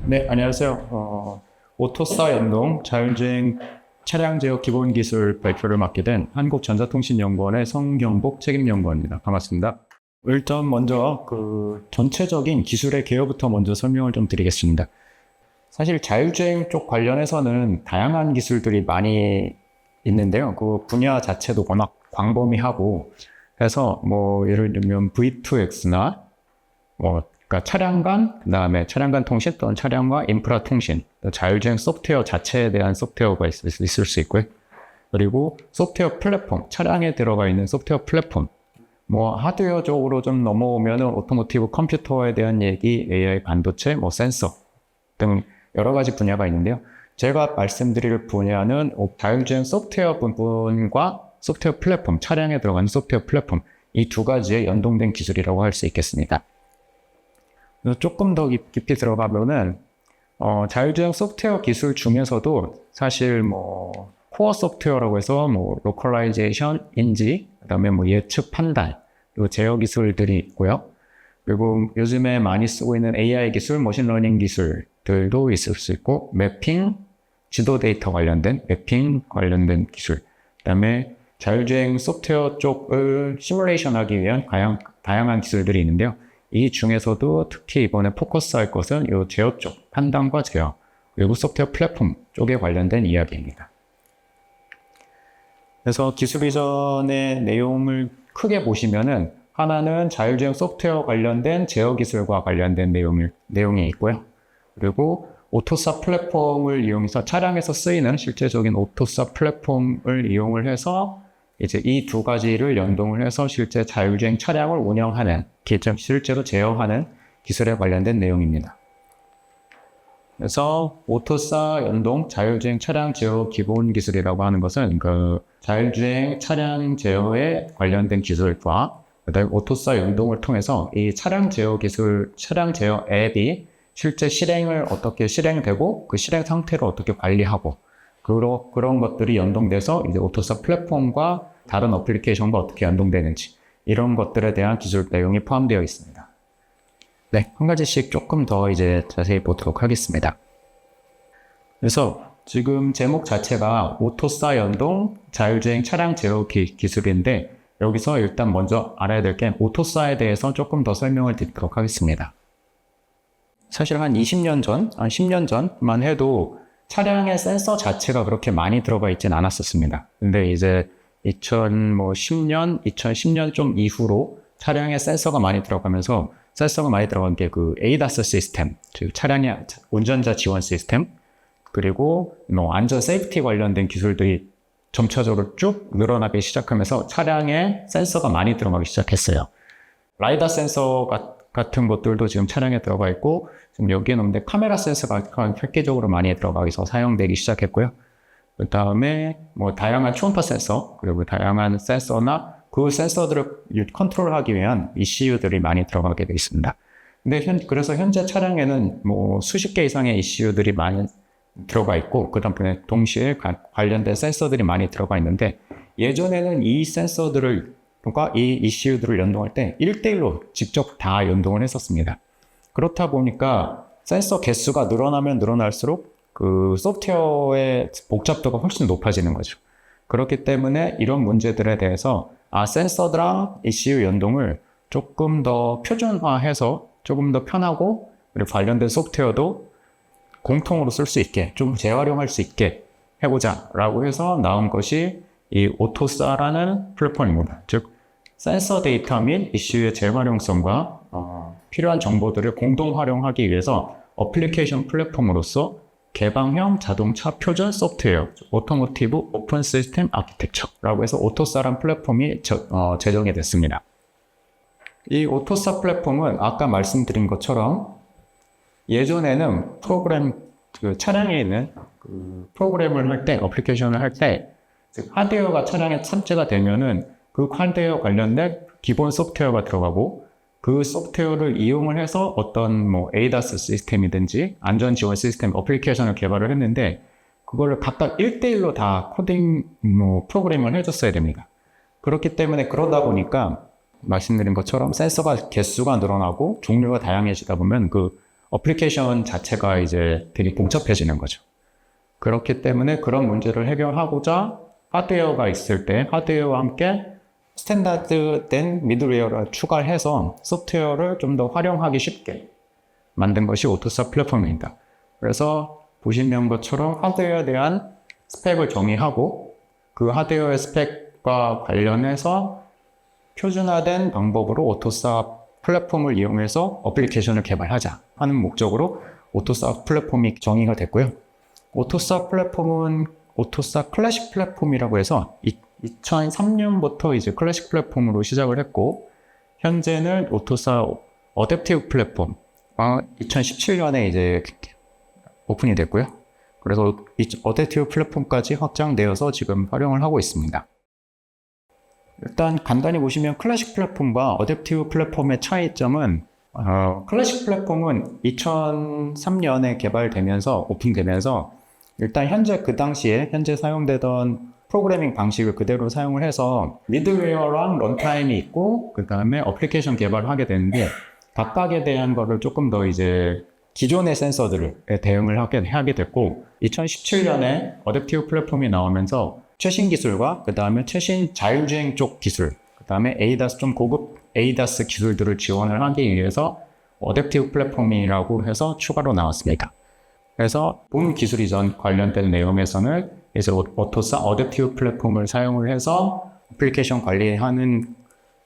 네, 안녕하세요. 오토사 연동 자율주행 차량 제어 기본 기술 발표를 맡게 된 한국전자통신연구원의 성경복 책임연구원입니다. 반갑습니다. 일단 먼저 전체적인 기술의 개요부터 먼저 설명을 좀 드리겠습니다. 사실 자율주행 쪽 관련해서는 다양한 기술들이 많이 있는데요. 그 분야 자체도 워낙 광범위하고 해서 뭐 예를 들면 V2X나 그러니까 차량 간, 그다음에 차량 간 통신 또는 차량과 인프라 통신, 자율주행 소프트웨어 자체에 대한 소프트웨어가 있을 수 있고요. 그리고 소프트웨어 플랫폼, 차량에 들어가 있는 소프트웨어 플랫폼, 뭐 하드웨어적으로 좀 넘어오면은 오토모티브 컴퓨터에 대한 얘기, AI 반도체, 뭐 센서 등 여러 가지 분야가 있는데요. 제가 말씀드릴 분야는 자율주행 소프트웨어 부분과 소프트웨어 플랫폼, 차량에 들어가는 소프트웨어 플랫폼, 이 두 가지의 연동된 기술이라고 할 수 있겠습니다. 조금 더 깊이 들어가면은 자율주행 소프트웨어 기술 중에서도 사실 뭐 코어 소프트웨어라고 해서 뭐 로컬라이제이션, 인지, 그다음에 뭐 예측 판단, 요 제어 기술들이 있고요. 그리고 요즘에 많이 쓰고 있는 AI 기술, 머신러닝 기술들도 있을 수 있고, 매핑, 지도 데이터 관련된 매핑 관련된 기술, 그다음에 자율주행 소프트웨어 쪽을 시뮬레이션하기 위한 다양한 기술들이 있는데요. 이 중에서도 특히 이번에 포커스할 것은 이 제어 쪽, 판단과 제어, 외부 소프트웨어 플랫폼 쪽에 관련된 이야기입니다. 그래서 기술 이전의 내용을 크게 보시면은 하나는 자율주행 소프트웨어 관련된 제어 기술과 관련된 내용이 있고요. 그리고 오토사 플랫폼을 이용해서 차량에서 쓰이는 실제적인 오토사 플랫폼을 이용을 해서 이제 이 두 가지를 연동을 해서 실제 자율주행 차량을 운영하는, 실제로 제어하는 기술에 관련된 내용입니다. 그래서 오토사 연동 자율주행 차량 제어 기본 기술이라고 하는 것은 그 자율주행 차량 제어에 관련된 기술과 그다음에 오토사 연동을 통해서 이 차량 제어 기술, 차량 제어 앱이 실제 실행을 어떻게 실행되고 그 실행 상태를 어떻게 관리하고 그런 것들이 연동돼서 이제 오토사 플랫폼과 다른 어플리케이션과 어떻게 연동되는지 이런 것들에 대한 기술 내용이 포함되어 있습니다. 네, 한 가지씩 조금 더 이제 자세히 보도록 하겠습니다. 그래서 지금 제목 자체가 오토사 연동 자율주행 차량 제어 기술인데 여기서 일단 먼저 알아야 될 게 오토사에 대해서 조금 더 설명을 드리도록 하겠습니다. 사실 한 20년 전, 한 10년 전만 해도 차량의 센서 자체가 그렇게 많이 들어가 있진 않았었습니다. 근데 이제 2010년 좀 이후로 차량에 센서가 많이 들어가면서 센서가 많이 들어간 게 그 ADAS 시스템, 즉 차량의 운전자 지원 시스템, 그리고 뭐 안전 세이프티 관련된 기술들이 점차적으로 쭉 늘어나기 시작하면서 차량에 센서가 많이 들어가기 시작했어요. 라이다 센서 같은 것들도 지금 차량에 들어가 있고, 지금 여기에 놓는데 카메라 센서가 획기적으로 많이 들어가서 사용되기 시작했고요. 그 다음에 뭐 다양한 초음파 센서, 그리고 다양한 센서나 그 센서들을 컨트롤하기 위한 ECU들이 많이 들어가게 되어 있습니다. 근데 그래서 현재 차량에는 뭐 수십 개 이상의 ECU들이 많이 들어가 있고, 그 다음에 동시에 관련된 센서들이 많이 들어가 있는데, 예전에는 이 센서들을 그러니까 이 ECU들을 연동할 때 1대1로 직접 다 연동을 했었습니다. 그렇다 보니까 센서 개수가 늘어나면 늘어날수록 그 소프트웨어의 복잡도가 훨씬 높아지는 거죠. 그렇기 때문에 이런 문제들에 대해서 센서랑 ECU 연동을 조금 더 표준화해서 조금 더 편하고 그리고 관련된 소프트웨어도 공통으로 쓸 수 있게 좀 재활용할 수 있게 해보자 라고 해서 나온 것이 이 오토사라는 플랫폼입니다. 즉 센서 데이터 및 ECU의 재활용성과 필요한 정보들을 공동 활용하기 위해서 어플리케이션 플랫폼으로서 개방형 자동차 표준 소프트웨어, 오토모티브 오픈 시스템 아키텍처라고 해서 오토사라는 플랫폼이 제정이 됐습니다. 이 오토사 플랫폼은 아까 말씀드린 것처럼 예전에는 차량에 있는 프로그램을 할 때, 어플리케이션을 할 때, 즉 하드웨어가 차량에 탑재가 되면은 그 하드웨어 관련된 기본 소프트웨어가 들어가고 그 소프트웨어를 이용을 해서 어떤 뭐 ADAS 시스템이든지 안전 지원 시스템 어플리케이션을 개발을 했는데 그거를 각각 1대1로 다 코딩 프로그램을 해줬어야 됩니다. 그렇기 때문에 그러다 보니까 말씀드린 것처럼 센서가 개수가 늘어나고 종류가 다양해지다 보면 그 어플리케이션 자체가 이제 되게 복잡해지는 거죠. 그렇기 때문에 그런 문제를 해결하고자 하드웨어가 있을 때 하드웨어와 함께 스탠다드된 미들웨어를 추가해서 소프트웨어를 좀 더 활용하기 쉽게 만든 것이 오토사 플랫폼입니다. 그래서 보시는 것처럼 하드웨어에 대한 스펙을 정의하고 그 하드웨어의 스펙과 관련해서 표준화된 방법으로 오토사 플랫폼을 이용해서 어플리케이션을 개발하자 하는 목적으로 오토사 플랫폼이 정의가 됐고요. 오토사 플랫폼은 오토사 클래식 플랫폼이라고 해서 2003년부터 이제 클래식 플랫폼으로 시작을 했고, 현재는 오토사 어댑티브 플랫폼 2017년에 이제 오픈이 됐고요. 그래서 이 어댑티브 플랫폼까지 확장되어서 지금 활용을 하고 있습니다. 일단 간단히 보시면 클래식 플랫폼과 어댑티브 플랫폼의 차이점은 클래식 플랫폼은 2003년에 개발되면서 오픈되면서 일단 그 당시에 현재 사용되던 프로그래밍 방식을 그대로 사용을 해서 미들웨어랑 런타임이 있고 그 다음에 어플리케이션 개발을 하게 되는데 각각에 대한 거를 조금 더 이제 기존의 센서들에 대응을 하게 됐고 2017년에 어댑티브 플랫폼이 나오면서 최신 기술과 그 다음에 최신 자율주행 쪽 기술, 그 다음에 ADAS 좀 고급 ADAS 기술들을 지원을 하기 위해서 어댑티브 플랫폼이라고 해서 추가로 나왔습니다. 그래서 본 기술이 관련된 내용에서는 이제 오토사 어댑티브 플랫폼을 사용을 해서 어플리케이션 관리하는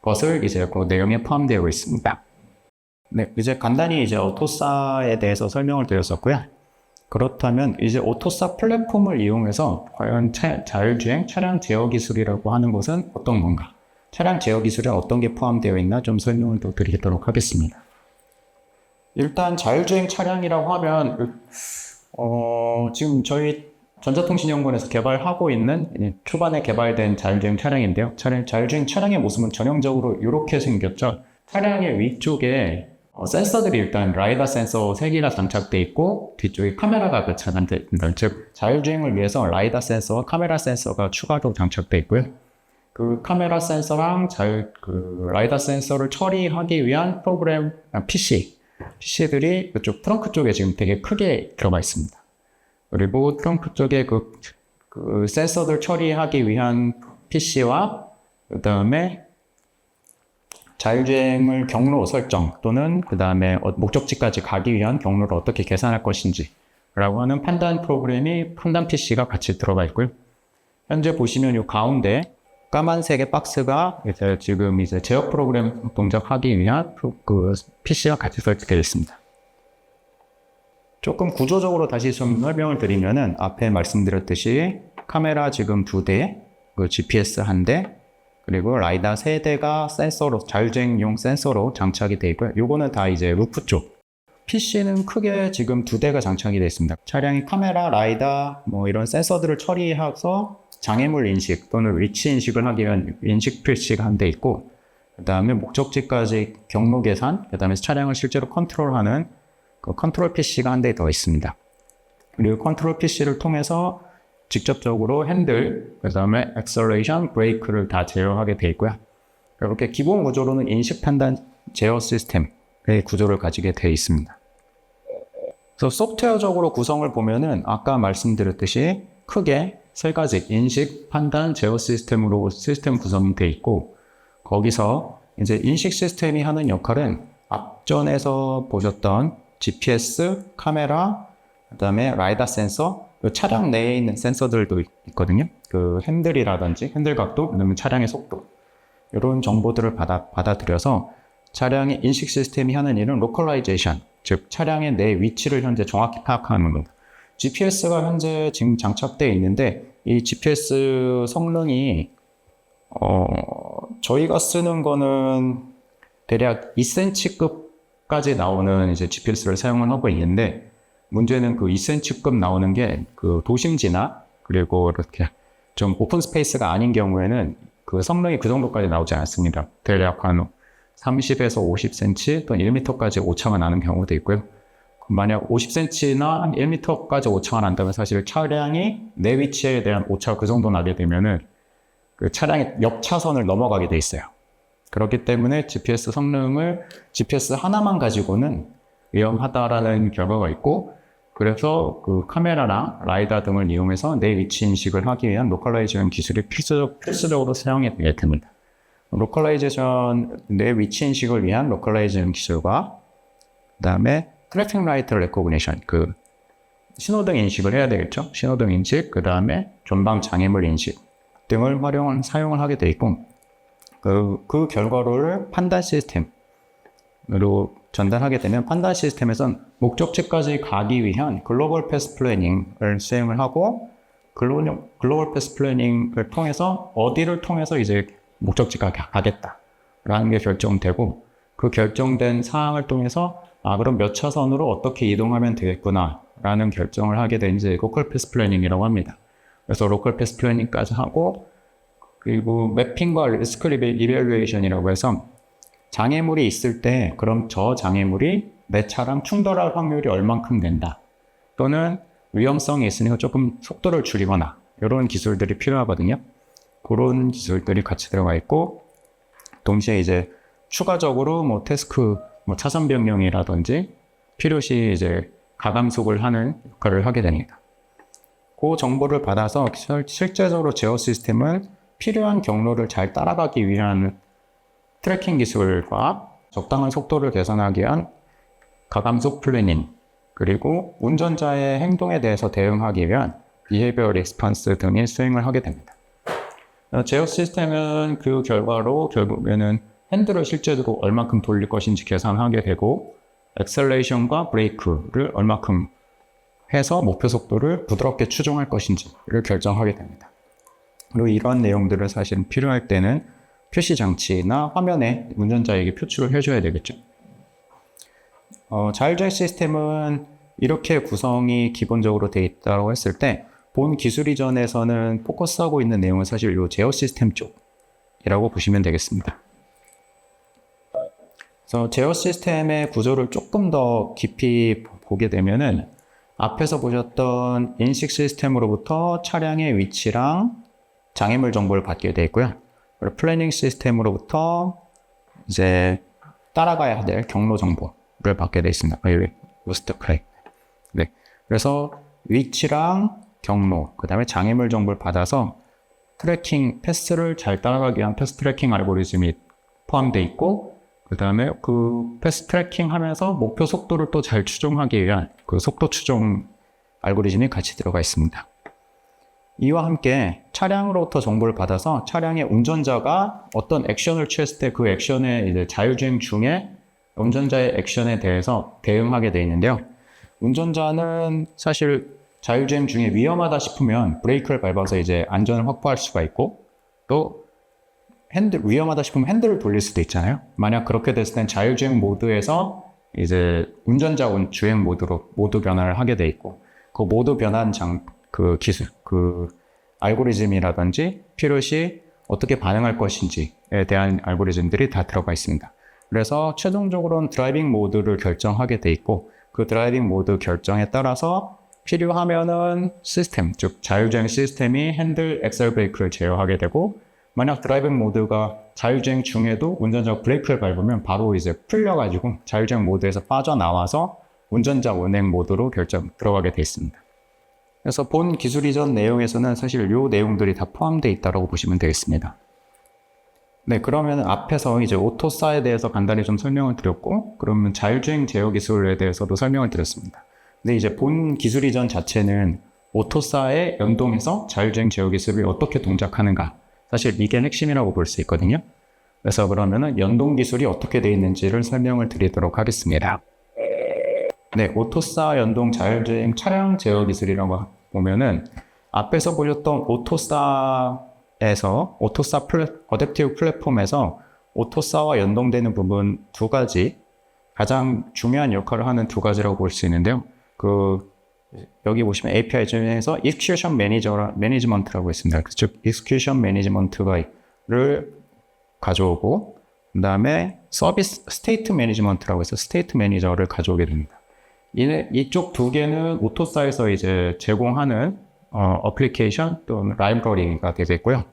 것을 이제 그 내용에 포함되어 있습니다. 네, 이제 간단히 이제 오토사에 대해서 설명을 드렸었고요. 그렇다면 이제 오토사 플랫폼을 이용해서 과연 자율주행 차량 제어 기술이라고 하는 것은 어떤 건가? 차량 제어 기술에 어떤 게 포함되어 있나 좀 설명을 또 드리도록 하겠습니다. 일단 자율주행 차량이라고 하면 지금 저희 전자통신연구원에서 개발하고 있는 초반에 개발된 자율주행 차량인데요. 자율주행 차량의 모습은 전형적으로 이렇게 생겼죠. 차량의 위쪽에 센서들이 일단 라이다 센서 3개가 장착되어 있고 뒤쪽에 카메라가 장착되어 있습니다. 즉 자율주행을 위해서 라이다 센서와 카메라 센서가 추가로 장착되어 있고요. 그 카메라 센서랑 라이다 센서를 처리하기 위한 PC들이 그쪽 트렁크 쪽에 지금 되게 크게 들어가 있습니다. 그리고 트렁크 쪽에 그 센서들 처리하기 위한 PC와 그 다음에 자율주행을 경로 설정 또는 그 다음에 목적지까지 가기 위한 경로를 어떻게 계산할 것인지 라고 하는 판단 PC가 같이 들어가 있고요. 현재 보시면 이 가운데 까만색의 박스가 지금 이제 제어 프로그램 동작하기 위한 그 PC가 같이 설치되어 있습니다. 조금 구조적으로 다시 좀 설명을 드리면은 앞에 말씀드렸듯이 카메라 지금 2대, 그 GPS 1대, 그리고 라이다 3대가 센서로, 자율주행용 센서로 장착이 되어 있고요. 요거는 다 이제 루프 쪽. PC는 크게 지금 2대가 장착이 되어 있습니다. 차량이 카메라, 라이다, 이런 센서들을 처리해서 장애물 인식 또는 위치 인식을 하기 위한 인식 PC가 한 대 있고, 그 다음에 목적지까지 경로 계산, 그 다음에 차량을 실제로 컨트롤하는 그 컨트롤 PC가 한 대 더 있습니다. 그리고 컨트롤 PC를 통해서 직접적으로 핸들, 그 다음에 액셀레이션, 브레이크를 다 제어하게 되어 있고요. 이렇게 기본 구조로는 인식 판단 제어 시스템의 구조를 가지게 되어 있습니다. 그래서 소프트웨어적으로 구성을 보면은 아까 말씀드렸듯이 크게 3가지 인식, 판단, 제어 시스템으로 시스템 구성이 되어 있고, 거기서 이제 인식 시스템이 하는 역할은 앞전에서 보셨던 GPS, 카메라, 그 다음에 라이다 센서, 차량 내에 있는 센서들도 있거든요. 그 핸들이라든지 핸들 각도, 그다음에 차량의 속도 이런 정보들을 받아들여서 차량의 인식 시스템이 하는 일은 로컬라이제이션, 즉 차량의 내 위치를 현재 정확히 파악하는 겁니다. GPS가 현재 지금 장착되어 있는데 이 GPS 성능이 저희가 쓰는 거는 대략 2cm급까지 나오는 이제 GPS를 사용을 하고 있는데, 문제는 그 2cm급 나오는 게 그 도심지나 그리고 이렇게 좀 오픈 스페이스가 아닌 경우에는 그 성능이 그 정도까지 나오지 않습니다. 대략 한 30에서 50cm 또는 1m까지 오차가 나는 경우도 있고요. 만약 50cm나 한 1m까지 오차가 난다면 사실 차량이 내 위치에 대한 오차가 그 정도 나게 되면은 그 차량의 옆 차선을 넘어가게 돼 있어요. 그렇기 때문에 GPS 성능을 GPS 하나만 가지고는 위험하다라는 결과가 있고, 그래서 그 카메라랑 라이다 등을 이용해서 내 위치 인식을 하기 위한 로컬라이제이션 기술이 필수적으로 사용이 되게 됩니다. 로컬라이제이션, 내 위치 인식을 위한 로컬라이제이션 기술과 그 다음에 트래픽 라이트 레코그니션, 그 신호등 인식을 해야 되겠죠. 신호등 인식, 그 다음에 전방 장애물 인식 등을 사용을 하게 돼 있고, 그 결과를 판단 시스템으로 전달하게 되면 판단 시스템에선 목적지까지 가기 위한 글로벌 패스 플래닝을 수행을 하고, 글로벌 패스 플래닝을 통해서 어디를 통해서 이제 목적지가 가겠다라는 게 결정되고, 그 결정된 사항을 통해서 그럼 몇 차선으로 어떻게 이동하면 되겠구나 라는 결정을 하게 된 이제 로컬 패스 플래닝이라고 합니다. 그래서 로컬 패스 플래닝까지 하고, 그리고 매핑과 리스크 이밸루에이션이라고 해서 장애물이 있을 때 그럼 저 장애물이 내 차랑 충돌할 확률이 얼만큼 된다, 또는 위험성이 있으니까 조금 속도를 줄이거나 이런 기술들이 필요하거든요. 그런 기술들이 같이 들어가 있고, 동시에 이제 추가적으로 뭐 태스크, 뭐 차선 변경이라든지 필요시 이제 가감속을 하는 역할을 하게 됩니다. 그 정보를 받아서 실제적으로 제어 시스템은 필요한 경로를 잘 따라가기 위한 트래킹 기술과 적당한 속도를 개선하기 위한 가감속 플래닝, 그리고 운전자의 행동에 대해서 대응하기 위한 비헤이비어 리스폰스 등의 수행을 하게 됩니다. 제어 시스템은 그 결과로 결국에는 핸들을 실제로 얼마큼 돌릴 것인지 계산하게 되고, 엑셀레이션과 브레이크를 얼마큼 해서 목표 속도를 부드럽게 추종할 것인지를 결정하게 됩니다. 그리고 이러한 내용들을 사실 필요할 때는 표시 장치나 화면에 운전자에게 표출을 해줘야 되겠죠. 자율주행 시스템은 이렇게 구성이 기본적으로 되어 있다고 했을 때, 본 기술 이전에서는 포커스하고 있는 내용은 사실 이 제어 시스템 쪽이라고 보시면 되겠습니다. 그래서 제어 시스템의 구조를 조금 더 깊이 보게 되면은, 앞에서 보셨던 인식 시스템으로부터 차량의 위치랑 장애물 정보를 받게 되어 있고요. 그리고 플래닝 시스템으로부터 이제 따라가야 될 경로 정보를 받게 되어 있습니다. 네. 그래서 위치랑 경로, 그 다음에 장애물 정보를 받아서 트래킹, 패스를 잘 따라가기 위한 패스 트래킹 알고리즘이 포함되어 있고, 그 다음에 그 패스 트래킹 하면서 목표 속도를 또 잘 추종하기 위한 그 속도 추종 알고리즘이 같이 들어가 있습니다. 이와 함께 차량으로부터 정보를 받아서 차량의 운전자가 어떤 액션을 취했을 때 그 액션의 이제 자율주행 중에 운전자의 액션에 대해서 대응하게 되어 있는데요. 운전자는 사실 자율주행 중에 위험하다 싶으면 브레이크를 밟아서 이제 안전을 확보할 수가 있고, 또 위험하다 싶으면 핸들을 돌릴 수도 있잖아요. 만약 그렇게 됐을 땐 자율주행 모드에서 이제 운전자 주행 모드로 모드 변화를 하게 돼 있고, 그 모드 변환 그 기술, 그 알고리즘이라든지 필요시 어떻게 반응할 것인지에 대한 알고리즘들이 다 들어가 있습니다. 그래서 최종적으로는 드라이빙 모드를 결정하게 돼 있고, 그 드라이빙 모드 결정에 따라서 필요하면은 시스템, 즉 자율주행 시스템이 핸들, 엑셀 브레이크를 제어하게 되고, 만약 드라이빙 모드가 자율주행 중에도 운전자가 브레이크를 밟으면 바로 이제 풀려가지고 자율주행 모드에서 빠져나와서 운전자 운행 모드로 들어가게 돼 있습니다. 그래서 본 기술 이전 내용에서는 사실 이 내용들이 다 포함되어 있다고 보시면 되겠습니다. 네, 그러면 앞에서 이제 오토사에 대해서 간단히 좀 설명을 드렸고, 그러면 자율주행 제어 기술에 대해서도 설명을 드렸습니다. 근데 이제 본 기술 이전 자체는 오토사에 연동해서 자율주행 제어 기술을 어떻게 동작하는가, 사실 이게 핵심이라고 볼 수 있거든요. 그래서 그러면은 연동 기술이 어떻게 되어 있는지를 설명을 드리도록 하겠습니다. 네, 오토사 연동 자율주행 차량 제어 기술이라고 보면은, 앞에서 보셨던 오토사 어댑티브 플랫폼에서 오토사와 연동되는 부분 두 가지, 가장 중요한 역할을 하는 두 가지라고 볼 수 있는데요. 여기 보시면 API 중에서 Execution Management라고 있습니다. 즉, Execution Management를 가져오고, 그 다음에 서비스 State Management라고 해서 State Manager를 가져오게 됩니다. 이쪽 두 개는 오토사에서 이제 제공하는 어플리케이션 또는 라이브러리가 되겠고요.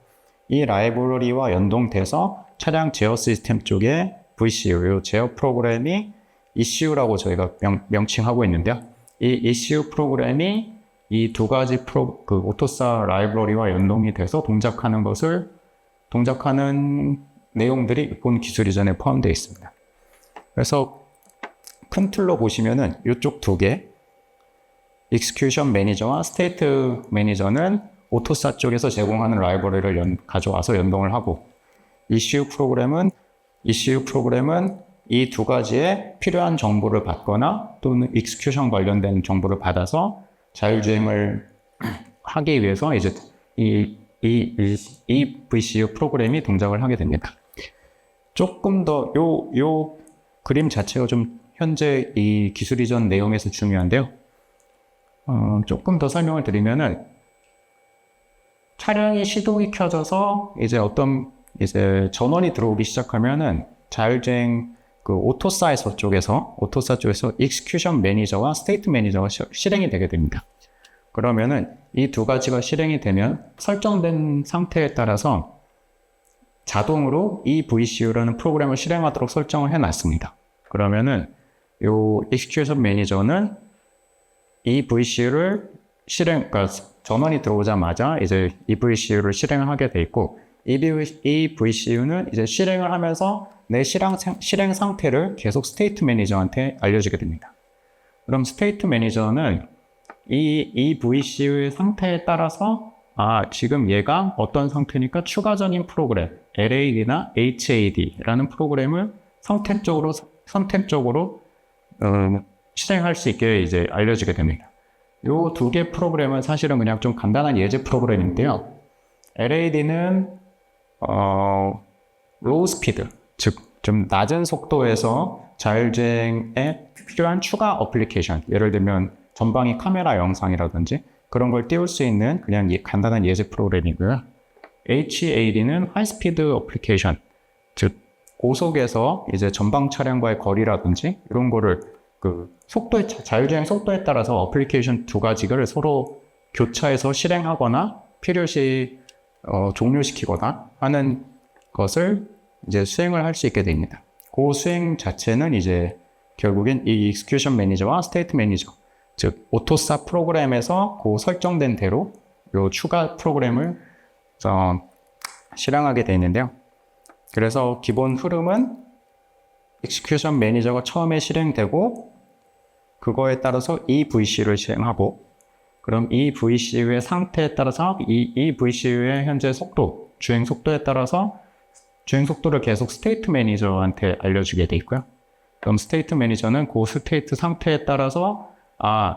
이 라이브러리와 연동돼서 차량 제어 시스템 쪽에 VCU, 제어 프로그램이 issue라고 저희가 명칭하고 있는데요. 이 issue 프로그램이 이 두 가지 오토사 라이브러리와 연동이 돼서 동작하는 내용들이 본 기술 이전에 포함되어 있습니다. 그래서 큰 틀로 보시면은 이쪽 두 개, execution 매니저와 state 매니저는 오토사 쪽에서 제공하는 라이브러리를 가져와서 연동을 하고, issue 프로그램은 이 두 가지에 필요한 정보를 받거나 또는 execution 관련된 정보를 받아서 자율주행을 하기 위해서 이제 이 VCU 프로그램이 동작을 하게 됩니다. 조금 더 요 그림 자체가 좀 현재 이 기술 이전 내용에서 중요한데요. 조금 더 설명을 드리면은, 차량이 시동이 켜져서 이제 전원이 들어오기 시작하면은 자율주행 오토사 쪽에서 execution 매니저와 state 매니저가 실행이 되게 됩니다. 그러면은 이 두 가지가 실행이 되면 설정된 상태에 따라서 자동으로 이 VCU라는 프로그램을 실행하도록 설정을 해놨습니다. 그러면은 요 execution 매니저는 이 VCU를 그러니까 전원이 들어오자마자 이제 이 VCU를 실행을 하게 돼 있고, 이 VCU는 이제 실행을 하면서 내 실행 상태를 계속 스테이트 매니저한테 알려주게 됩니다. 그럼 스테이트 매니저는 이 VCU의 상태에 따라서 지금 얘가 어떤 상태니까 추가적인 프로그램, LAD나 HAD라는 프로그램을 선택적으로 실행할 수 있게 이제 알려주게 됩니다. 요 두 개 프로그램은 사실은 그냥 좀 간단한 예제 프로그램인데요. LAD는 로우 스피드, 즉 좀 낮은 속도에서 자율주행에 필요한 추가 어플리케이션, 예를 들면 전방위 카메라 영상이라든지 그런 걸 띄울 수 있는 그냥 간단한 예제 프로그램이고요. HAD는 하이스피드 어플리케이션, 즉 고속에서 이제 전방 차량과의 거리라든지 이런 거를 자율주행 속도에 따라서 어플리케이션 두 가지를 서로 교차해서 실행하거나 필요시 종료시키거나 하는 것을 이제 수행을 할 수 있게 됩니다. 그 수행 자체는 이제 결국엔 이 execution 매니저와 state 매니저, 즉 오토사 프로그램에서 그 설정된 대로 요 추가 프로그램을 실행하게 되어 있는데요. 그래서 기본 흐름은 execution 매니저가 처음에 실행되고, 그거에 따라서 이 VCU를 실행하고, 그럼 이 VCU의 상태에 따라서 이 VCU의 현재 속도, 주행 속도에 따라서 주행 속도를 계속 스테이트 매니저한테 알려주게 돼 있고요. 그럼 스테이트 매니저는 그 스테이트 상태에 따라서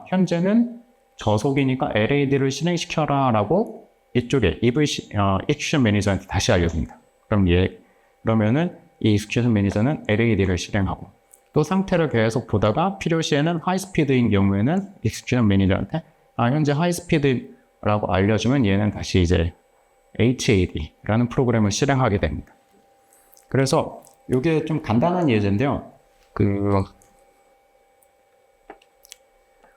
현재는 저속이니까 LAD를 실행시켜라 라고 이쪽에 execution 매니저한테 다시 알려줍니다. 그러면은 이 execution 매니저는 LAD를 실행하고, 또 상태를 계속 보다가 필요시에는 하이스피드인 경우에는 execution 매니저한테 현재 하이스피드라고 알려주면 얘는 다시 이제 HAD라는 프로그램을 실행하게 됩니다. 그래서 이게 좀 간단한 예제인데요.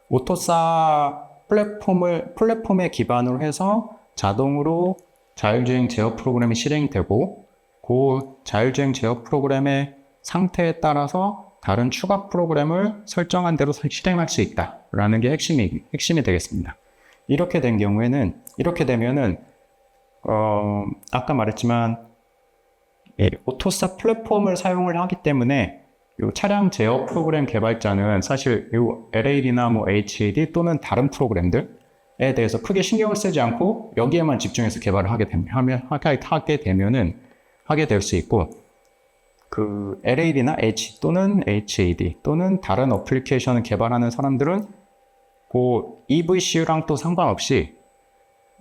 오토사 플랫폼에 기반으로 해서 자동으로 자율주행 제어 프로그램이 실행되고, 그 자율주행 제어 프로그램의 상태에 따라서 다른 추가 프로그램을 설정한 대로 실행할 수 있다라는 게 핵심이 되겠습니다. 이렇게 되면은 아까 말했지만 오토사 플랫폼을 사용을 하기 때문에 이 차량 제어 프로그램 개발자는 사실 이 LAD나 HAD 또는 다른 프로그램들에 대해서 크게 신경을 쓰지 않고 여기에만 집중해서 개발을 하게 될 수 있고, LAD나 또는 HAD 또는 다른 어플리케이션을 개발하는 사람들은 EVCU랑 또 상관없이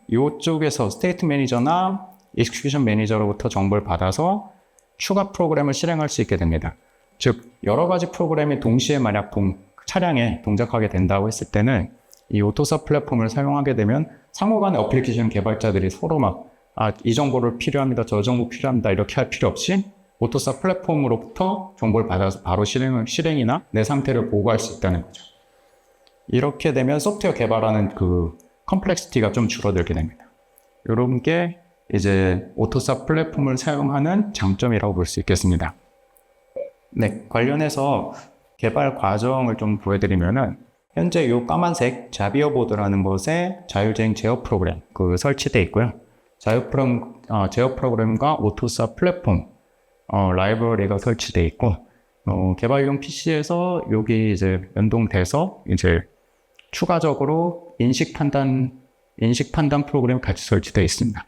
이쪽에서 스테이트 매니저나 execution 매니저로부터 정보를 받아서 추가 프로그램을 실행할 수 있게 됩니다. 즉 여러 가지 프로그램이 동시에 만약 차량에 동작하게 된다고 했을 때는 이 오토사 플랫폼을 사용하게 되면 상호간의 어플리케이션 개발자들이 서로 이 정보를 필요합니다, 저 정보 필요합니다 이렇게 할 필요 없이 오토사 플랫폼으로부터 정보를 받아서 바로 실행이나 내 상태를 보고할 수 있다는 거죠. 이렇게 되면 소프트웨어 개발하는 컴플렉시티가 좀 줄어들게 됩니다. 이런 게 이제 오토사 플랫폼을 사용하는 장점이라고 볼 수 있겠습니다. 네, 관련해서 개발 과정을 좀 보여드리면은 현재 이 까만색 자비어 보드라는 곳에 자율주행 제어 프로그램 설치되어 있고요. 제어 프로그램과 오토사 플랫폼 라이브러리가 설치되어 있고 개발용 PC에서 여기 이제 연동돼서 이제 추가적으로 인식 판단 프로그램이 같이 설치되어 있습니다.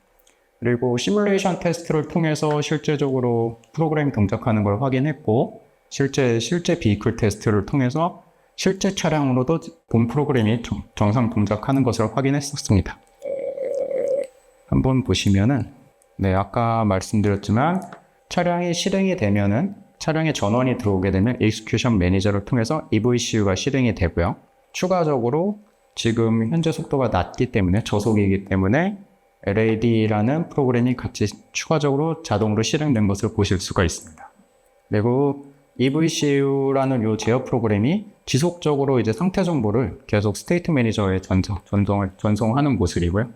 그리고 시뮬레이션 테스트를 통해서 실제적으로 프로그램이 동작하는 걸 확인했고 실제 비이클 테스트를 통해서 실제 차량으로도 본 프로그램이 정상 동작하는 것을 확인했었습니다. 한번 보시면은 아까 말씀드렸지만 차량이 실행이 되면은 차량에 전원이 들어오게 되면 익스큐션 매니저를 통해서 EVCU가 실행이 되고요. 추가적으로 지금 현재 속도가 낮기 때문에 저속이기 때문에 LAD라는 프로그램이 같이 추가적으로 자동으로 실행된 것을 보실 수가 있습니다. 그리고 EVCU라는 이 제어 프로그램이 지속적으로 이제 상태 정보를 계속 스테이트 매니저에 전송하는 모습이고요.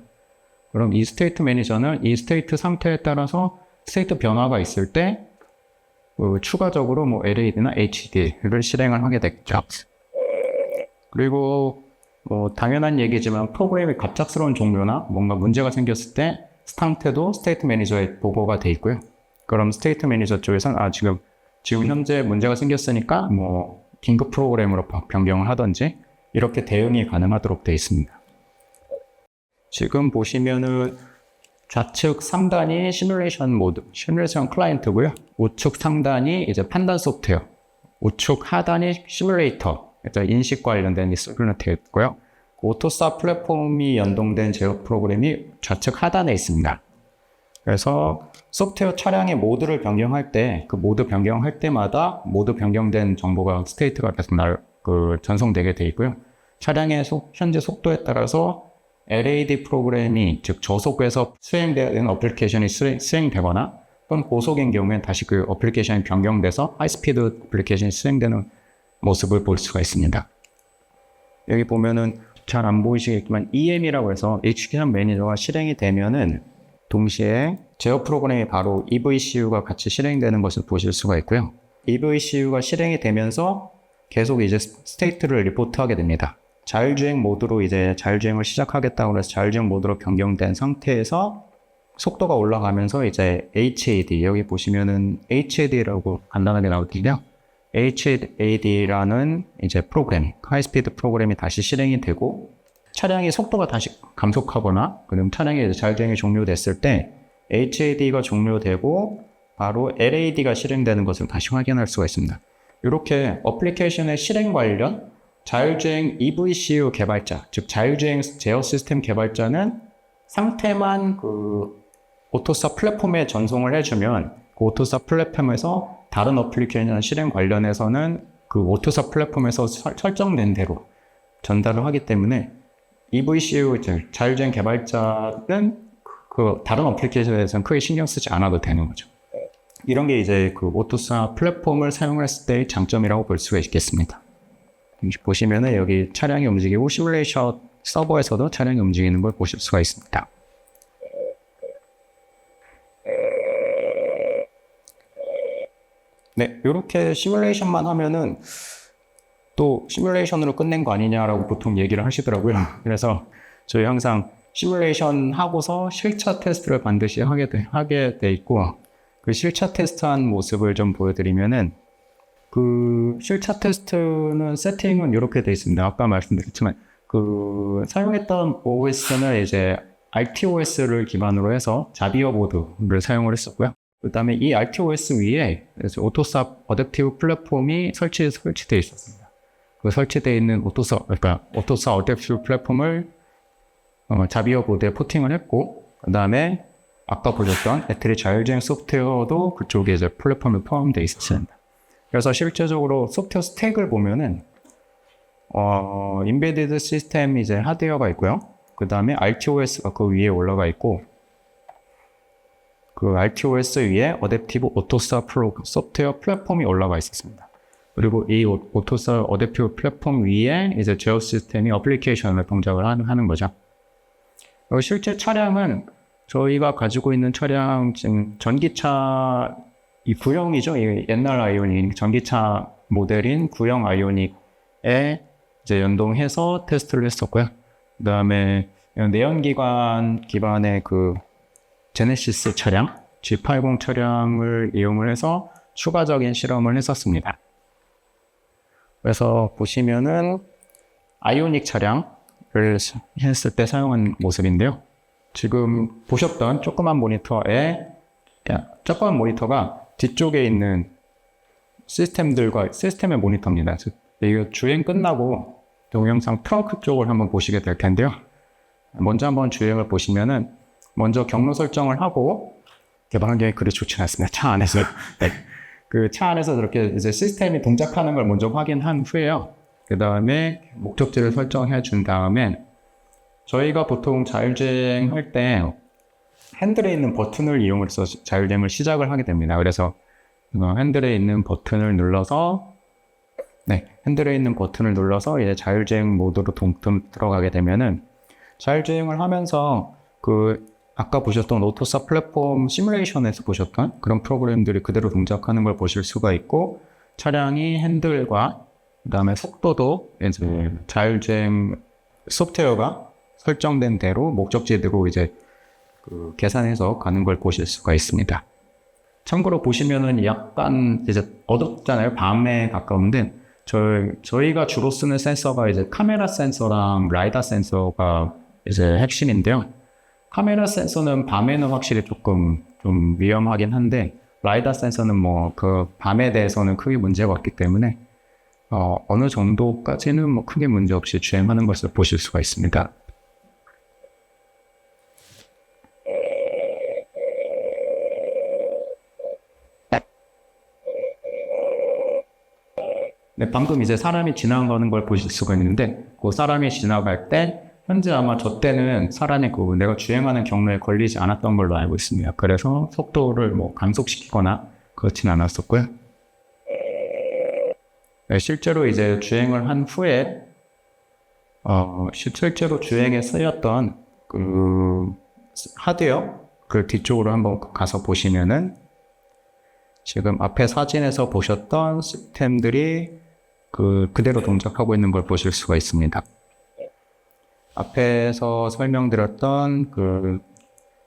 그럼 이 스테이트 매니저는 이 스테이트 상태에 따라서 스테이트 변화가 있을 때 추가적으로 LAD나 HD를 실행을 하게 되겠죠. 그리고 당연한 얘기지만 프로그램이 갑작스러운 종료나 뭔가 문제가 생겼을 때 상태도 스테이트 매니저에 보고가 돼 있고요. 그럼 스테이트 매니저 쪽에서는 지금 현재 문제가 생겼으니까 긴급 프로그램으로 변경을 하든지 이렇게 대응이 가능하도록 되어 있습니다. 지금 보시면은 좌측 3단이 시뮬레이션 클라이언트고요. 우측 상단이 이제 판단 소프트웨어, 우측 하단이 시뮬레이터, 인식 관련된 시뮬레이터였고요. 오토사 플랫폼이 연동된 제어 프로그램이 좌측 하단에 있습니다. 그래서 소프트웨어 차량의 모드를 변경할 때, 그 모드 변경할 때마다 모드 변경된 정보가 스테이트가 계속 전송되게 되어 있고요. 차량의 현재 속도에 따라서 LAD 프로그램이 즉 저속에서 수행되는 어플리케이션이 수행되거나 또는 고속인 경우에는 다시 그 어플리케이션이 변경돼서 하이스피드 어플리케이션이 수행되는 모습을 볼 수가 있습니다. 여기 보면은 잘 안 보이시겠지만 EM이라고 해서 익스큐션 매니저가 실행이 되면은 동시에 제어 프로그램이 바로 EVCU가 같이 실행되는 것을 보실 수가 있고요. EVCU가 실행이 되면서 계속 이제 스테이트를 리포트하게 됩니다. 자율주행 모드로 이제 자율주행을 시작하겠다고 해서 자율주행 모드로 변경된 상태에서 속도가 올라가면서 이제 HAD, 여기 보시면은 HAD라고 간단하게 나오거든요. HAD라는 이제 프로그램, 하이스피드 프로그램이 다시 실행이 되고 차량이 속도가 다시 감속하거나 그럼 차량이 이제 자율주행이 종료됐을 때 HAD가 종료되고 바로 LAD가 실행되는 것을 다시 확인할 수가 있습니다. 이렇게 어플리케이션의 실행 관련 자율주행 EVCU 개발자, 즉 자율주행 제어 시스템 개발자는 상태만 그 오토사 플랫폼에 전송을 해주면 그 오토사 플랫폼에서 다른 어플리케이션 실행 관련해서는 그 오토사 플랫폼에서 설정된 대로 전달을 하기 때문에 EVCU 자율주행 개발자는 그 다른 어플리케이션에 대해서는 크게 신경 쓰지 않아도 되는 거죠. 이런 게 이제 그 오토사 플랫폼을 사용했을 때의 장점이라고 볼 수가 있겠습니다. 보시면은 여기 차량이 움직이고 시뮬레이션 서버에서도 차량이 움직이는 걸 보실 수가 있습니다. 네, 이렇게 시뮬레이션만 하면은 또 시뮬레이션으로 끝낸 거 아니냐라고 보통 얘기를 하시더라고요. 그래서 저희 항상 시뮬레이션 하고서 실차 테스트를 반드시 하게 돼 있고 그 실차 테스트한 모습을 좀 보여드리면은 그 실차 테스트는 세팅은 이렇게 돼 있습니다. 아까 말씀드렸지만 그 사용했던 OS는 이제 RTOS를 기반으로 해서 자비어 보드를 사용을 했었고요. 그 다음에 이 RTOS 위에 오토사 어댑티브 플랫폼이 설치되어 있었습니다. 그 설치되어 있는 오토사 어댑티브 플랫폼을 자비어 보드에 포팅을 했고, 그 다음에 아까 보셨던 배터리 자율주행 소프트웨어도 그쪽에 이제 플랫폼에 포함되어 있습니다. 그래서 실제적으로 소프트웨어 스택을 보면은 인베디드 시스템 이제 하드웨어가 있고요. 그 다음에 RTOS가 그 위에 올라가 있고, 그 RTOS 위에 어댑티브 오토사 소프트웨어 플랫폼이 올라가 있었습니다. 그리고 이 오토사 어댑티브 플랫폼 위에 이제 제어 시스템이 어플리케이션을 동작을 하는 거죠. 실제 차량은 저희가 가지고 있는 차량 지금 전기차 이 구형이죠. 옛날 아이오닉 전기차 모델인 구형 아이오닉에 이제 연동해서 테스트를 했었고요. 그 다음에 내연기관 기반의 그 제네시스 차량, G80 차량을 이용을 해서 추가적인 실험을 했었습니다. 그래서 보시면은 아이오닉 차량을 했을 때 사용한 모습인데요. 지금 보셨던 조그만 모니터가 뒤쪽에 있는 시스템의 모니터입니다. 이거 주행 끝나고 동영상 트렁크 쪽을 한번 보시게 될 텐데요. 먼저 한번 주행을 보시면은 먼저 경로 설정을 하고 개발 환경이 그리 좋지 않습니다. 차 안에서 네. 그 차 안에서 이렇게 이제 시스템이 동작하는 걸 먼저 확인한 후에요. 그 다음에 목적지를 설정해 준 다음에 저희가 보통 자율주행 할 때 핸들에 있는 버튼을 이용해서 자율주행을 시작을 하게 됩니다. 그래서 핸들에 있는 버튼을 눌러서 이제 자율주행 모드로 들어가게 되면은 자율주행을 하면서 아까 보셨던 오토사 플랫폼 시뮬레이션에서 보셨던 그런 프로그램들이 그대로 동작하는 걸 보실 수가 있고, 차량이 핸들과 그 다음에 속도도 이제 자율주행 소프트웨어가 설정된 대로 목적지대로 이제 계산해서 가는 걸 보실 수가 있습니다. 참고로 보시면은 약간 이제 어둡잖아요. 밤에 가까운데 저희가 주로 쓰는 센서가 이제 카메라 센서랑 라이다 센서가 이제 핵심인데요. 카메라 센서는 밤에는 확실히 조금 좀 위험하긴 한데, 라이다 센서는 밤에 대해서는 크게 문제가 없기 때문에 어느 정도까지는 크게 문제 없이 주행하는 것을 보실 수가 있습니다. 네, 방금 이제 사람이 지나가는 걸 보실 수가 있는데, 그 사람이 지나갈 때 현재 아마 저 때는 사람이 내가 주행하는 경로에 걸리지 않았던 걸로 알고 있습니다. 그래서 속도를 감속시키거나 그렇진 않았었고요. 네, 실제로 이제 주행을 한 후에 실제로 주행에 쓰였던 하드웨어 뒤쪽으로 한번 가서 보시면은 지금 앞에 사진에서 보셨던 시스템들이 그대로 동작하고 있는 걸 보실 수가 있습니다. 앞에서 설명드렸던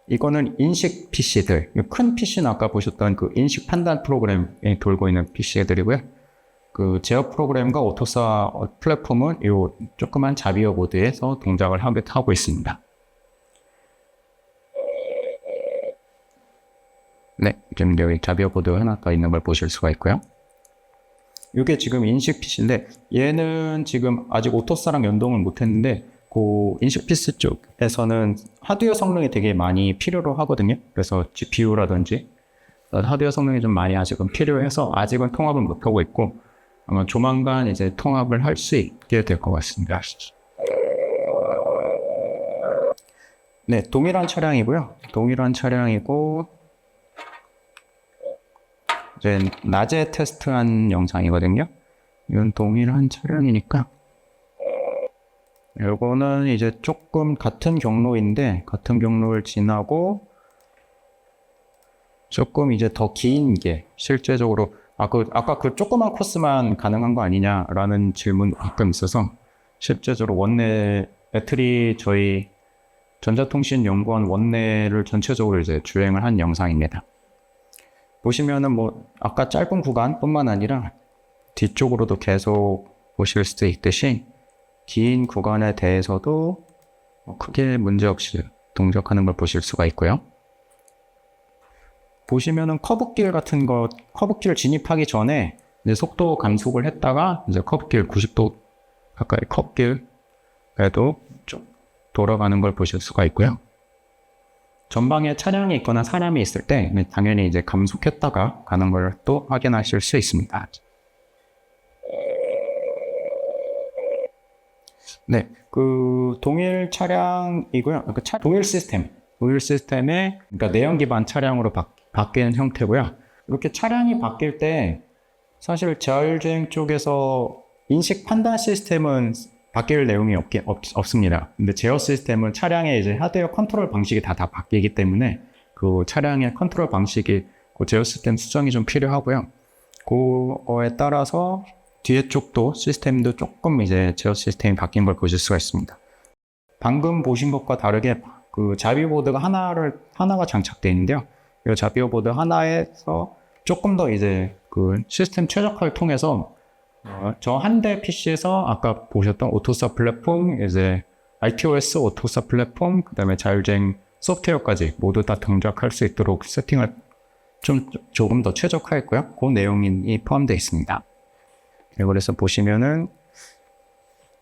이거는 인식 PC들, 큰 PC는 아까 보셨던 인식 판단 프로그램에 돌고 있는 PC들이고요. 제어 프로그램과 오토사 플랫폼은 이 조그만 자비어 보드에서 동작을 하고 있습니다. 네, 지금 여기 자비어 보드 하나 더 있는 걸 보실 수가 있고요. 이게 지금 인식 PC인데, 얘는 지금 아직 오토사랑 연동을 못했는데, 인식 PC 쪽에서는 하드웨어 성능이 되게 많이 필요로 하거든요. 그래서 GPU라든지 하드웨어 성능이 좀 많이 아직은 필요해서 아직은 통합은 못하고 있고, 아마 조만간 이제 통합을 할 수 있게 될 것 같습니다. 네, 동일한 차량이고요. 이제 낮에 테스트한 영상이거든요. 이건 동일한 차량이니까, 요거는 이제 조금 같은 경로를 지나고 조금 이제 더 긴 게 실제적으로 아까 조그만 코스만 가능한 거 아니냐라는 질문 가끔 있어서, 실제적으로 원내 배터리 저희 전자통신연구원 원내를 전체적으로 이제 주행을 한 영상입니다. 보시면은 아까 짧은 구간뿐만 아니라 뒤쪽으로도 계속 보실 수 있듯이 긴 구간에 대해서도 크게 문제없이 동작하는 걸 보실 수가 있고요. 보시면은 커브길 진입하기 전에 이제 속도 감속을 했다가 이제 커브길 90도 가까이 커브길에도 좀 돌아가는 걸 보실 수가 있고요. 전방에 차량이 있거나 사람이 있을 때 당연히 이제 감속했다가 가는 걸 또 확인하실 수 있습니다. 네, 동일 차량이고요. 동일 시스템에 내연 기반 차량으로 바뀌는 형태고요. 이렇게 차량이 바뀔 때 사실 자율주행 쪽에서 인식 판단 시스템은 바뀔 내용이 없습니다. 근데 제어 시스템은 차량의 이제 하드웨어 컨트롤 방식이 다 바뀌기 때문에 차량의 컨트롤 방식이 제어 시스템 수정이 좀 필요하고요. 그거에 따라서 뒤에 쪽도 시스템도 조금 이제 제어 시스템이 바뀐 걸 보실 수가 있습니다. 방금 보신 것과 다르게 그 자비보드가 하나가 장착되어 있는데요. 이 자비보드 하나에서 조금 더 이제 그 시스템 최적화를 통해서 저 한 대 PC에서 아까 보셨던 오토사 플랫폼, 이제 RTOS 오토사 플랫폼, 그 다음에 자율주행 소프트웨어까지 모두 다 동작할 수 있도록 세팅을 조금 더 최적화했고요. 그 내용이 포함되어 있습니다. 그래서 보시면은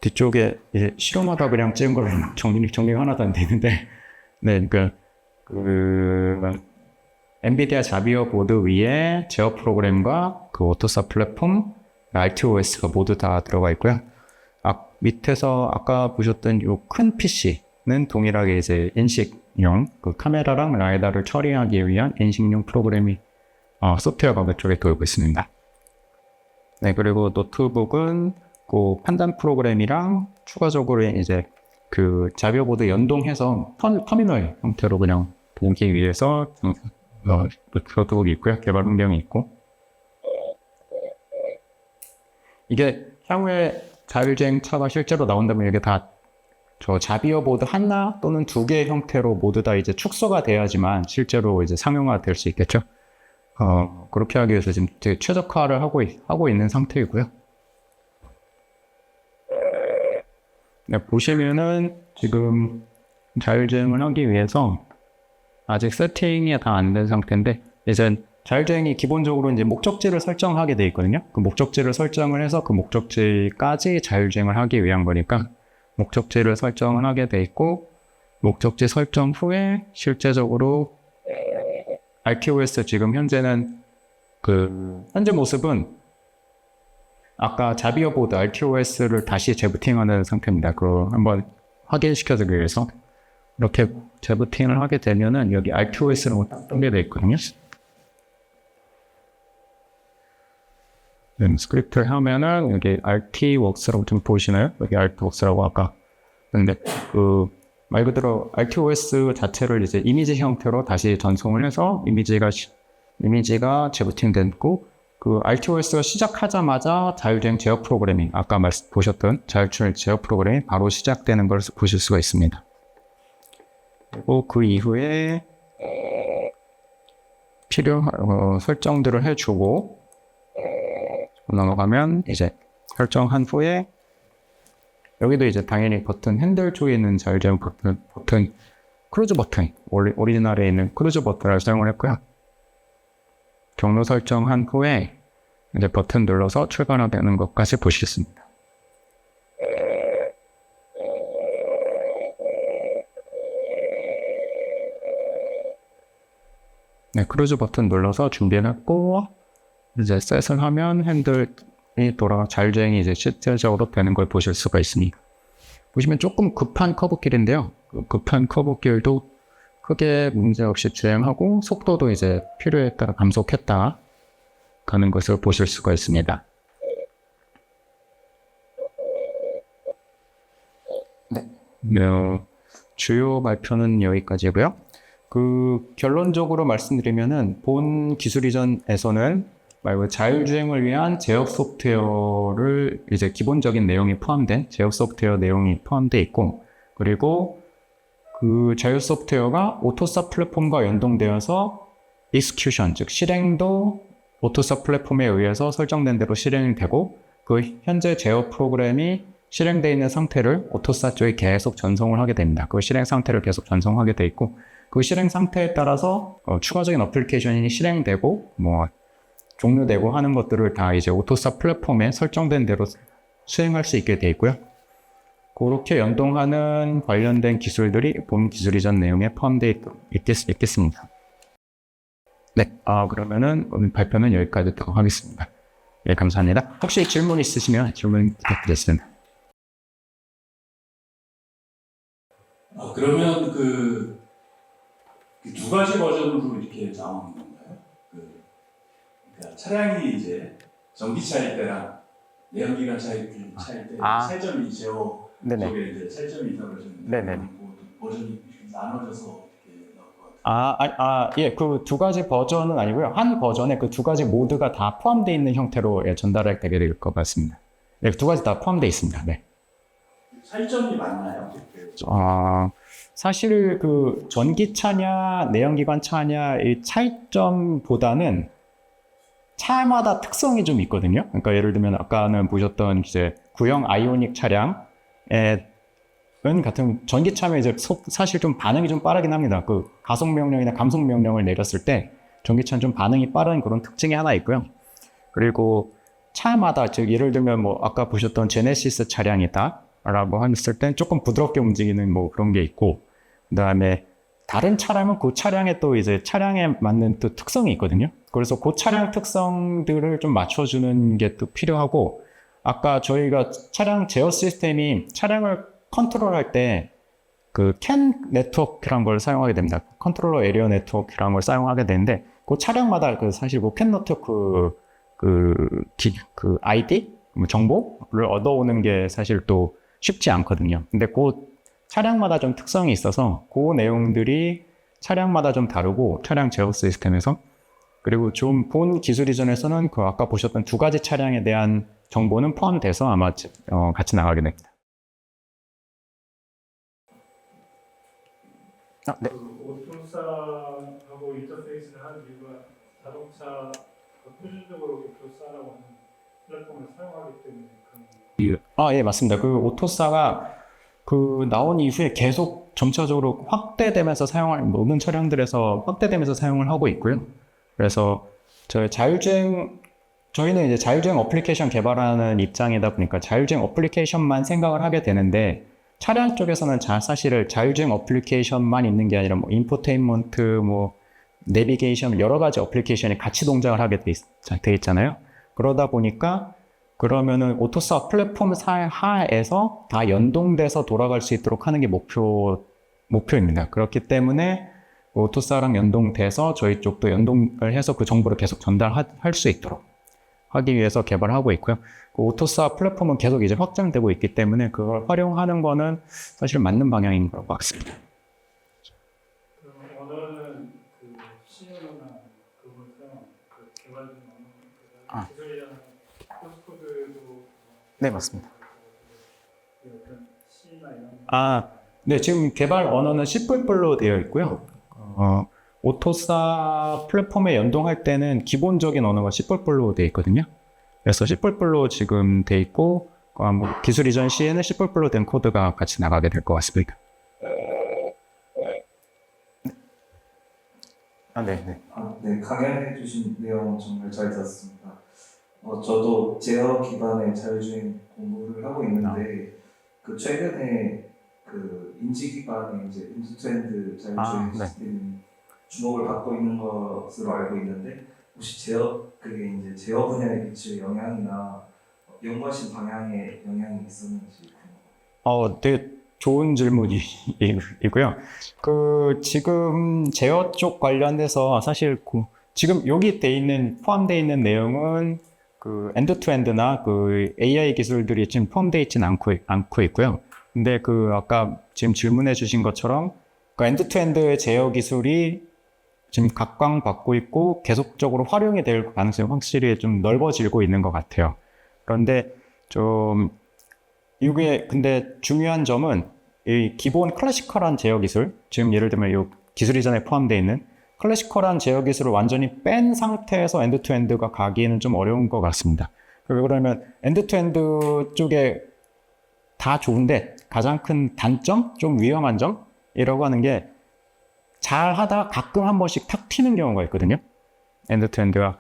뒤쪽에 이제 실험하다 그냥 찍은 걸 정리가 하나도 안 되는데, 네, 그 엔비디아 자비어 보드 위에 제어 프로그램과 그 오토사 플랫폼, RTOS가 모두 다 들어가 있고요. 밑에서 아까 보셨던 이 큰 PC는 동일하게 이제 인식용, 그 카메라랑 라이다를 처리하기 위한 인식용 프로그램이 소프트웨어가 그쪽에 돌고 있습니다. 네, 그리고 노트북은 그 판단 프로그램이랑 추가적으로 이제 그 자비어 보드 연동해서 터미널 형태로 그냥 보기 위해서 노트북이 있고요. 개발 환경이 있고. 이게 향후에 자율주행 차가 실제로 나온다면 이게 다 저 자비어 보드 하나 또는 두 개의 형태로 모두 다 이제 축소가 돼야지만 실제로 이제 상용화 될 수 있겠죠. 그렇게 하기 위해서 지금 되게 최적화를 하고 있는 상태이고요. 네, 보시면은 지금 자율주행을 하기 위해서 아직 세팅이 다 안 된 상태인데, 이제 자율주행이 기본적으로 이제 목적지를 설정하게 돼 있거든요. 그 목적지를 설정을 해서 그 목적지까지 자율주행을 하기 위한 거니까 목적지를 설정을 하게 돼 있고, 목적지 설정 후에 실제적으로 RTOS 지금 현재는 그 현재 모습은 아까 자비어 보드 RTOS를 다시 재부팅하는 상태입니다. 그거 한번 확인시켜드리기 위해서 이렇게 재부팅을 하게 되면은 여기 RTOS라고 딱 뜨게 돼 있거든요. 네, 스크립트를 하면은 여기 RTWorks라고 좀 보이시나요? 여기 RTWorks라고 아까. 근데 말 그대로 RTOS 자체를 이제 이미지 형태로 다시 전송을 해서 이미지가 재부팅됐고, 그 RTOS가 시작하자마자 자율주행 제어 프로그래밍, 아까 보셨던 자율주행 제어 프로그램이 바로 시작되는 걸 보실 수가 있습니다. 그리고 그 이후에 필요한 설정들을 해주고 넘어가면 이제 설정한 후에 여기도 이제 당연히 버튼 핸들 쪽에 있는 자율주행 버튼 크루즈 버튼, 오리지널에 있는 크루즈 버튼을 사용을 했고요. 경로 설정한 후에 이제 버튼 눌러서 출발하는 것까지 보시겠습니다. 네, 크루즈 버튼 눌러서 준비했고, 이제 셋을 하면 핸들이 자율주행이 이제 실제적으로 되는 걸 보실 수가 있습니다. 보시면 조금 급한 커브길인데요. 그 급한 커브길도 크게 문제없이 주행하고 속도도 이제 필요에 따라 감속했다 가는 것을 보실 수가 있습니다. 네. 주요 발표는 여기까지고요. 결론적으로 말씀드리면은 본 기술 이전에서는 말고 자율주행을 위한 제어 소프트웨어를 이제 기본적인 내용이 포함된 제어 소프트웨어 내용이 포함되어 있고, 그리고 그 제어 소프트웨어가 오토사 플랫폼과 연동되어서 execution, 즉 실행도 오토사 플랫폼에 의해서 설정된 대로 실행이 되고, 그 현재 제어 프로그램이 실행되어 있는 상태를 오토사 쪽에 계속 전송을 하게 됩니다. 그 실행 상태를 계속 전송하게 돼 있고, 그 실행 상태에 따라서 추가적인 어플리케이션이 실행되고 종료되고 하는 것들을 다 이제 오토사 플랫폼에 설정된 대로 수행할 수 있게 돼 있고요. 그렇게 연동하는 관련된 기술들이 본 기술 이전 내용에 포함되어 있겠습니다. 네, 그러면은 오늘 발표는 여기까지 하도록 하겠습니다. 예, 감사합니다. 혹시 질문 있으시면 질문 부탁드리겠습니다. 그러면 두 가지 버전으로 이렇게 나오는 건가요? 그러니까 차량이 이제 전기차일 때랑 내연기관 차일 때 차이점이 제어 네네. 쪽에 이제 차이점이 있다고 하셨는데 네네. 버전이 나눠져서 어떻게 나올 것 같아요? 예, 그 두 가지 버전은 아니고요. 한 버전에 그 두 가지 모드가 다 포함되어 있는 형태로 예, 전달되게 될 것 같습니다. 네, 두 가지 다 포함되어 있습니다. 네. 차이점이 많나요? 사실 그 전기차냐, 내연기관차냐 이 차이점보다는 차마다 특성이 좀 있거든요. 그러니까 예를 들면 아까는 보셨던 이제 구형 아이오닉 차량에 같은 전기차면 이제 사실 좀 반응이 좀 빠르긴 합니다. 그 가속 명령이나 감속 명령을 내렸을 때 전기차는 좀 반응이 빠른 그런 특징이 하나 있고요. 그리고 차마다 즉 예를 들면 뭐 아까 보셨던 제네시스 차량이다라고 했을 땐 조금 부드럽게 움직이는 뭐 그런 게 있고, 그다음에 다른 차량은 그 차량에 또 이제 차량에 맞는 또 특성이 있거든요. 그래서 그 차량 특성들을 좀 맞춰주는 게 또 필요하고, 아까 저희가 차량 제어 시스템이 차량을 컨트롤할 때 그 CAN 네트워크라는 걸 사용하게 됩니다. 컨트롤러 에리어 네트워크라는 걸 사용하게 되는데, 그 차량마다 그 사실 그 CAN 네트워크 그 아이디 정보를 얻어오는 게 사실 또 쉽지 않거든요. 근데 그 차량마다 좀 특성이 있어서 그 내용들이 차량마다 좀 다르고, 차량 제어 시스템에서 그리고 좀 본 기술 이전에서는 그 아까 보셨던 두 가지 차량에 대한 정보는 포함돼서 아마 같이 나가게 됩니다. 네. 그 오토사하고 인터페이스를 한 이유가 자동차 표준적으로 오토사라고 하는 플랫폼을 사용하기 때문에 예, 맞습니다. 그 오토사가 그 나온 이후에 계속 점차적으로 확대되면서 모든 차량들에서 확대되면서 사용을 하고 있고요. 그래서 저희는 이제 자율주행 어플리케이션 개발하는 입장이다 보니까 자율주행 어플리케이션만 생각을 하게 되는데, 차량 쪽에서는 사실 자율주행 어플리케이션만 있는 게 아니라 뭐 인포테인먼트, 뭐 내비게이션 여러 가지 어플리케이션이 같이 동작을 하게 돼 있잖아요. 그러다 보니까 그러면은 오토사 플랫폼 하에서 다 연동돼서 돌아갈 수 있도록 하는 게 목표입니다. 그렇기 때문에 오토사랑 연동돼서 저희 쪽도 연동을 해서 그 정보를 계속 전달할 수 있도록 하기 위해서 개발하고 있고요. 그 오토사 플랫폼은 계속 이제 확장되고 있기 때문에 그걸 활용하는 거는 사실 맞는 방향인 것 같습니다. 그럼 언어는 그 C언어나 그걸 사용 그 개발된 언어 기술이랑 소스코드도 네, 맞습니다. 어떤 C나 이런 네, 지금 개발 언어는 C++로 되어 있고요. 오토사 플랫폼에 연동할 때는 기본적인 언어가 C++로 되어 있거든요. 그래서 C++로 지금 되어 있고, 뭐 기술 이전 시에는 C++로 된 코드가 같이 나가게 될 것 같습니다. 네, 강연해 주신 내용 정말 잘 들었습니다. 저도 제어 기반의 자율주행 공부를 하고 있는데, 그 최근에 그 인지 기반의 이제 엔드투엔드 자율주행 시스템이 주목을 받고 있는 것으로 알고 있는데, 혹시 그게 이제 제어 분야에 미칠 영향이나 연구하신 방향에 영향이 있었는지 궁금해요. 되게 좋은 질문이고요. 지금 제어 쪽 관련돼서 사실 지금 여기 포함되어 있는 내용은 그 엔드투엔드나 그 AI 기술들이 지금 포함되어 있지는 않고 있고요. 근데 아까 지금 질문해 주신 것처럼 그 엔드투엔드 제어 기술이 지금 각광받고 있고 계속적으로 활용이 될 가능성이 확실히 좀 넓어지고 있는 것 같아요. 그런데 이게 근데 중요한 점은 이 기본 클래시컬한 제어 기술, 지금 예를 들면 이 기술 이전에 포함되어 있는 클래시컬한 제어 기술을 완전히 뺀 상태에서 엔드투엔드가 가기에는 좀 어려운 것 같습니다. 그러면 엔드투엔드 쪽에 다 좋은데 가장 큰 단점, 좀 위험한 점이라고 하는 게 잘 하다가 가끔 한 번씩 탁 튀는 경우가 있거든요. 엔드투엔드가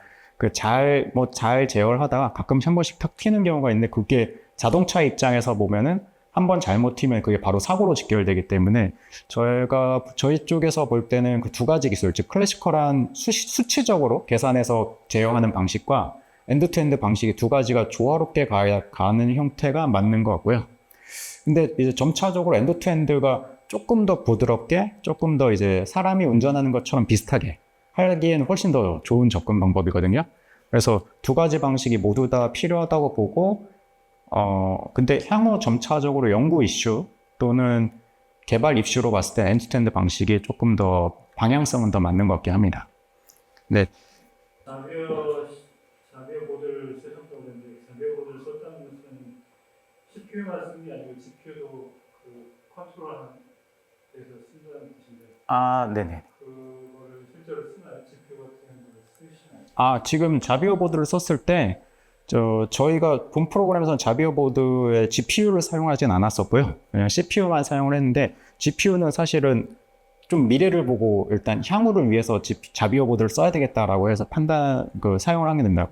잘 제어를 하다가 가끔 한 번씩 탁 튀는 경우가 있는데, 그게 자동차 입장에서 보면은 한 번 잘못 튀면 그게 바로 사고로 직결되기 때문에 저희 쪽에서 볼 때는 그 두 가지 기술, 즉 클래시컬한 수치적으로 계산해서 제어하는 방식과 엔드투엔드 방식이 두 가지가 조화롭게 가는 형태가 맞는 것 같고요. 근데 이제 점차적으로 엔드투엔드가 조금 더 부드럽게, 조금 더 이제 사람이 운전하는 것처럼 비슷하게 하기에는 훨씬 더 좋은 접근 방법이거든요. 그래서 두 가지 방식이 모두 다 필요하다고 보고, 근데 향후 점차적으로 연구 이슈 또는 개발 이슈로 봤을 때 엔드투엔드 방식이 조금 더 방향성은 더 맞는 것 같긴 합니다. 네, 자비어 보드를 쓰셨다고 했는데 자비어 보드를 썼다는 것은 CPU만 쓴 게 아니고 GPU도 그 컨트롤하는 데서 쓴다는 뜻인데 네네. 그거를 실제로 쓰나요? GPU 같은 걸 쓰시나요? 지금 자비어 보드를 썼을 때, 저희가 본 프로그램에서는 자비어 보드에 GPU를 사용하진 않았었고요. 그냥 CPU만 사용을 했는데, GPU는 사실은 좀 미래를 보고 일단 향후를 위해서 자비어 보드를 써야 되겠다라고 해서 사용을 하게 된다.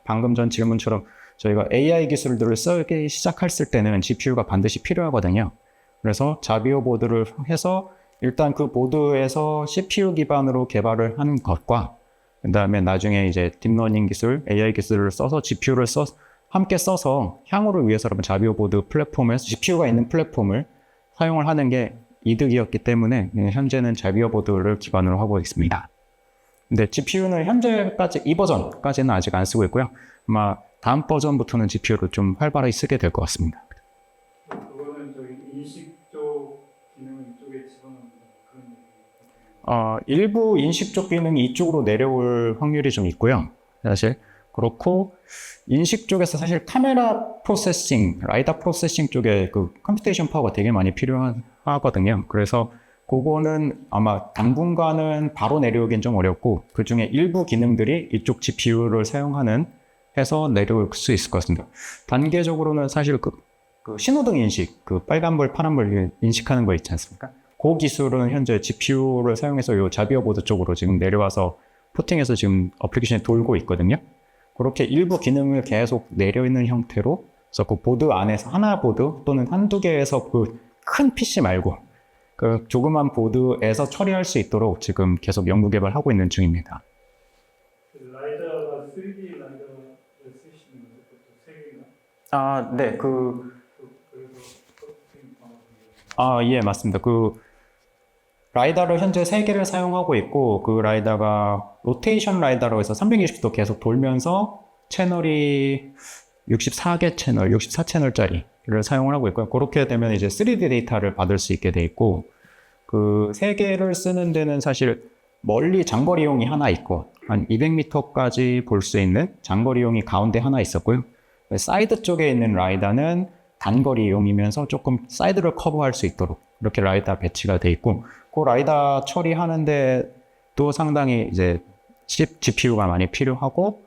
방금 전 질문처럼 저희가 AI 기술들을 쓰기 시작했을 때는 GPU가 반드시 필요하거든요. 그래서 자비어 보드를 해서 일단 그 보드에서 CPU 기반으로 개발을 하는 것과 그 다음에 나중에 이제 딥러닝 기술, AI 기술을 써서 GPU를 함께 써서 향후를 위해서라면 자비어 보드 플랫폼에서 GPU가 있는 플랫폼을 사용을 하는 게 이득이었기 때문에 현재는 자비어 보드를 기반으로 하고 있습니다. 근데 GPU는 현재까지 이 버전까지는 아직 안 쓰고 있고요. 아마 다음 버전부터는 GPU를 좀 활발하게 쓰게 될 것 같습니다. 그거는 저기 인식 쪽 기능을 이쪽에 집어넣는 그런 얘기예요. 일부 인식 쪽 기능이 이쪽으로 내려올 확률이 좀 있고요. 사실 그렇고 인식 쪽에서 사실 카메라 프로세싱, 라이다 프로세싱 쪽에 그 컴퓨테이션 파워가 되게 많이 필요하거든요. 그래서 그거는 아마 당분간은 바로 내려오긴 좀 어렵고 그 중에 일부 기능들이 이쪽 GPU를 해서 내려올 수 있을 것 같습니다. 단계적으로는 사실 그 신호등 인식, 그 빨간불, 파란불 인식하는 거 있지 않습니까? 그 기술은 현재 GPU를 사용해서 이 자비어 보드 쪽으로 지금 내려와서 포팅해서 지금 어플리케이션이 돌고 있거든요. 그렇게 일부 기능을 계속 내려있는 형태로 그래서 그 보드 안에서 하나 보드 또는 한두 개에서 그 큰 PC 말고 그 조그만 보드에서 처리할 수 있도록 지금 계속 연구 개발하고 있는 중입니다. 그 라이다가 3D 라이다를 쓰시는 거죠? 그것도 세 개나? 네, 그래서 커팅 방법이 예, 맞습니다. 라이다를 현재 3개를 사용하고 있고, 그 라이다가 로테이션 라이다로 해서 320도 계속 돌면서 채널이 64개 채널, 64채널짜리를 사용을 하고 있고요. 그렇게 되면 이제 3D 데이터를 받을 수 있게 돼 있고, 그 3개를 쓰는 데는 사실 멀리 장거리용이 하나 있고, 한 200m까지 볼 수 있는 장거리용이 가운데 하나 있었고요. 사이드 쪽에 있는 라이다는 단거리용이면서 조금 사이드를 커버할 수 있도록 이렇게 라이다 배치가 돼 있고, 그 라이다 처리하는데 또 상당히 이제 GPU가 많이 필요하고,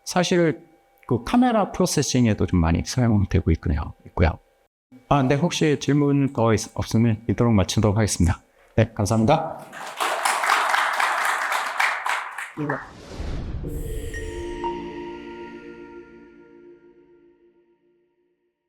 사실 그 카메라 프로세싱에도 좀 많이 사용되고 있고요. 네, 혹시 질문 더 없으면 이도록 마치도록 하겠습니다. 네, 감사합니다.